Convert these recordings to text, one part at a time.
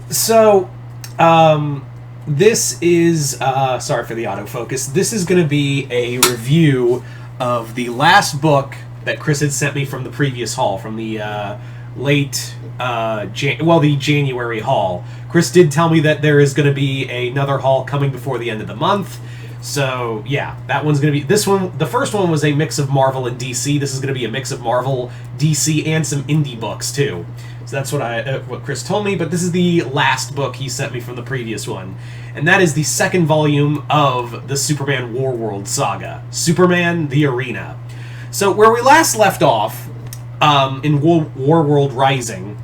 So, this is sorry for the autofocus. This is going to be a review of the last book that Chris had sent me from the previous haul, from the the January haul. Chris did tell me that there is going to be another haul coming before the end of the month. So, yeah, that one's going to be... This one, the first one was a mix of Marvel and DC. This is going to be a mix of Marvel, DC, and some indie books, too. So that's what Chris told me, but this is the last book he sent me from the previous one. And that is the second volume of the Superman Warworld saga, Superman the Arena. So where we last left off, in Warworld Rising,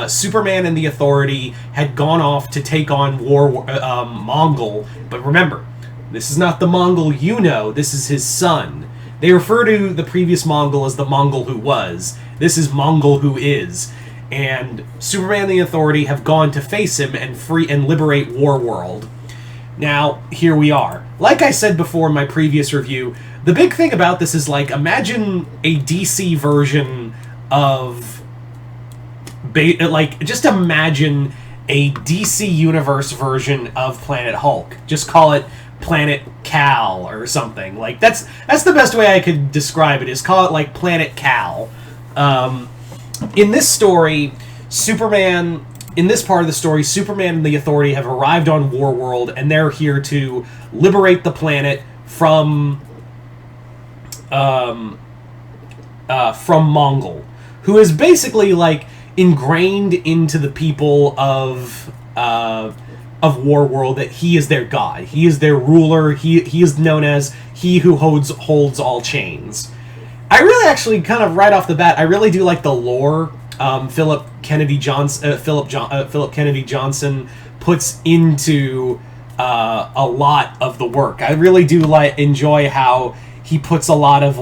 Superman and the Authority had gone off to take on Mongul, but remember, this is not the Mongul you know, this is his son. They refer to the previous Mongul as the Mongul who was. This is Mongul who is. And Superman and the Authority have gone to face him and free and liberate Warworld. Now, here we are. Like I said before in my previous review, the big thing about this is, like, imagine a DC version of... just imagine a DC Universe version of Planet Hulk. Just call it Planet Cal or something. Like, that's the best way I could describe it, is call it, like, Planet Cal. In this story, in this part of the story, Superman and the Authority have arrived on Warworld, and they're here to liberate the planet from Mongul, who is basically, like, ingrained into the people of Warworld that he is their god. He is their ruler. He is known as he who holds all chains. I really actually, kind of right off the bat, I really do like the lore Philip Kennedy Johnson puts into a lot of the work. I really do enjoy how he puts a lot of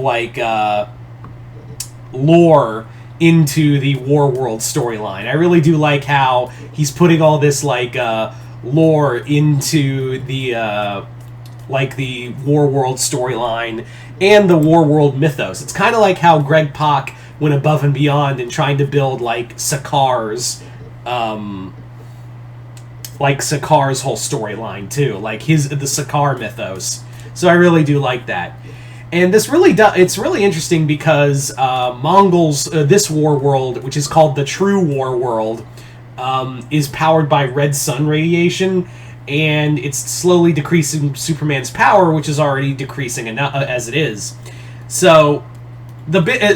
lore into the Warworld storyline. I really do like how he's putting all this lore into the the Warworld storyline and the Warworld mythos. It's kind of like how Greg Pak went above and beyond in trying to build Sakar's Sakar's whole storyline too, the Sakar mythos. So I really do like that. And this really it's really interesting because Mongul's this Warworld, which is called the True Warworld, is powered by red sun radiation, and it's slowly decreasing Superman's power, which is already decreasing as it is. So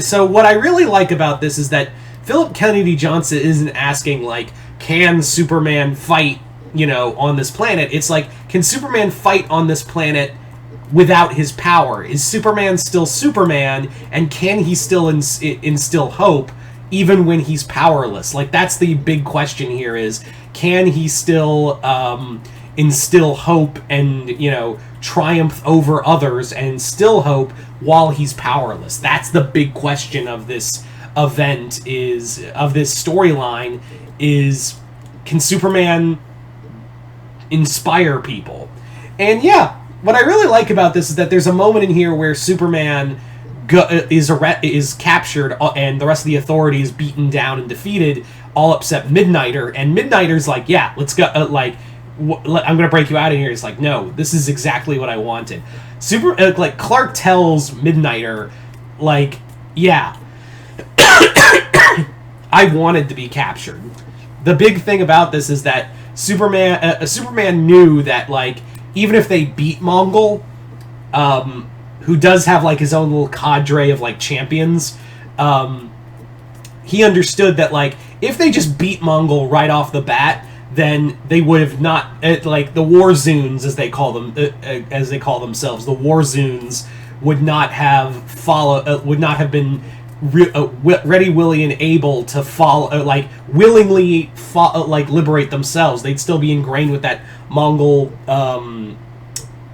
so what I really like about this is that Philip Kennedy Johnson isn't asking can Superman fight on this planet? It's can Superman fight on this planet without his power? Is Superman still Superman, and can he still instill hope even when he's powerless? That's the big question here, is can he still instill hope and triumph over others and instill hope while he's powerless? That's the big question of this event, of this storyline, is can Superman inspire people? And yeah, what I really like about this is that there's a moment in here where Superman is captured and the rest of the Authority is beaten down and defeated, all except Midnighter. And Midnighter's yeah, let's go. I'm gonna break you out of here. He's no, this is exactly what I wanted. Clark tells Midnighter, yeah, I wanted to be captured. The big thing about this is that Superman knew that even if they beat Mongul, who does have his own little cadre of champions, he understood that if they just beat Mongul right off the bat, then they would have not the Warzoons, as they call them, as they call themselves, the Warzoons would not have been ready, willing, and able to follow, willingly liberate themselves. They'd still be ingrained with that Mongol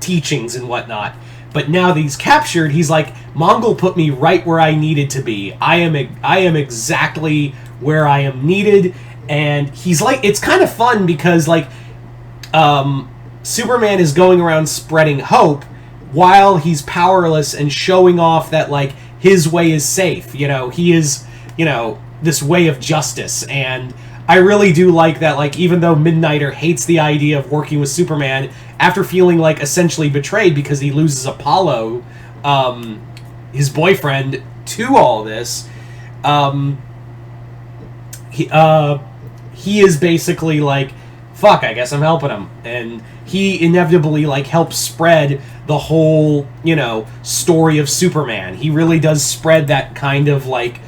teachings and whatnot. But now that he's captured, he's Mongol put me right where I needed to be. I am exactly where I am needed. And he's it's kind of fun because Superman is going around spreading hope while he's powerless and showing off that his way is safe. He is this way of justice, and I really do like that, like, even though Midnighter hates the idea of working with Superman, after feeling, like, essentially betrayed because he loses Apollo, his boyfriend, to all this, he is basically like, fuck, I guess I'm helping him. And he inevitably, like, helps spread the whole, story of Superman. He really does spread that kind of, like,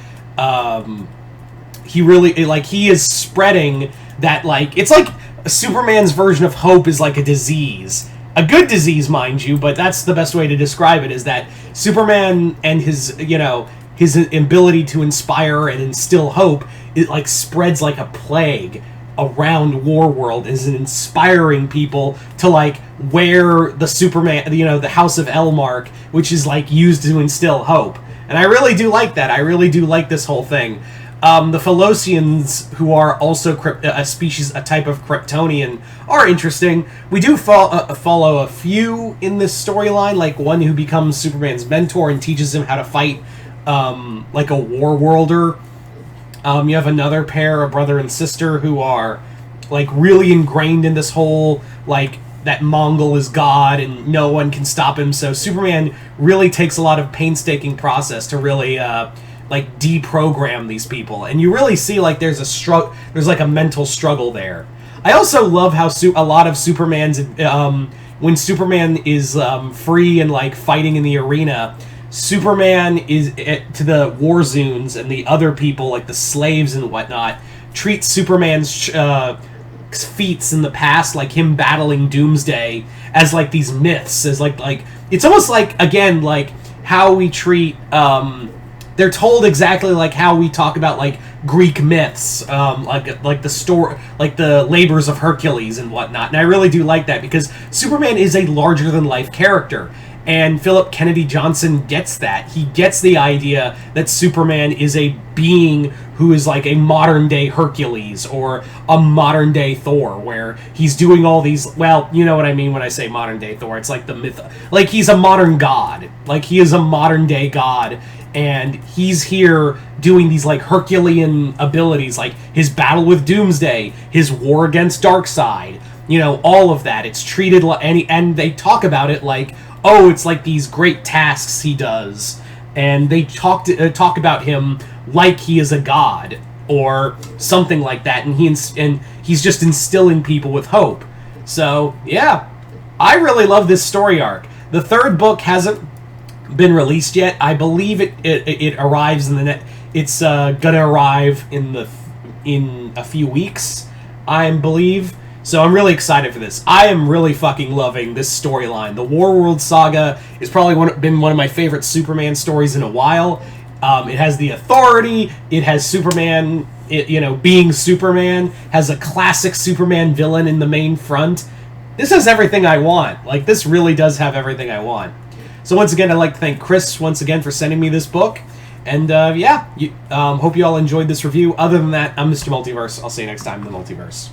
he is spreading that, like, it's like Superman's version of hope is like a disease. A good disease, mind you, but that's the best way to describe it, is that Superman and his ability to inspire and instill hope, it, like, spreads like a plague around Warworld, is inspiring people to, like, wear the Superman, the House of Elmark, which is, like, used to instill hope. And I really do like that. I really do like this whole thing. The Philosians, who are also a type of Kryptonian, are interesting. We do follow a few in this storyline, like one who becomes Superman's mentor and teaches him how to fight, like a Warworlder. You have another pair, a brother and sister, who are, like, really ingrained in this whole, like, that Mongul is God and no one can stop him. So Superman really takes a lot of painstaking process to really, like, deprogram these people. And you really see, like, there's like a mental struggle there. I also love how a lot of Superman's, when Superman is free and, like, fighting in the arena, Superman is to the Warzoons and the other people, like the slaves and whatnot, treats Superman's feats in the past, like him battling Doomsday, as, like, these myths, as like it's almost like, again, like how we treat they're told exactly like how we talk about, like, Greek myths, like the story, like the labors of Hercules and whatnot. And I really do like that, because Superman is a larger than life character. And Philip Kennedy Johnson gets that. He gets the idea that Superman is a being who is like a modern-day Hercules or a modern-day Thor, where he's doing all these... Well, you know what I mean when I say modern-day Thor. It's like the myth... Like, he's a modern god. Like, he is a modern-day god, and he's here doing these, like, Herculean abilities, like his battle with Doomsday, his war against Darkseid, all of that. It's treated like... And they talk about it like... Oh, it's like these great tasks he does, and they talk about him like he is a god or something like that, and he's just instilling people with hope. So yeah, I really love this story arc. The third book hasn't been released yet. I believe it arrives it's gonna arrive in a few weeks, I believe. So I'm really excited for this. I am really fucking loving this storyline. The Warworld Saga is probably been one of my favorite Superman stories in a while. It has the authority. It has Superman, being Superman. Has a classic Superman villain in the main front. This has everything I want. Like, this really does have everything I want. So once again, I'd like to thank Chris once again for sending me this book. And hope you all enjoyed this review. Other than that, I'm Mr. Multiverse. I'll see you next time in the Multiverse.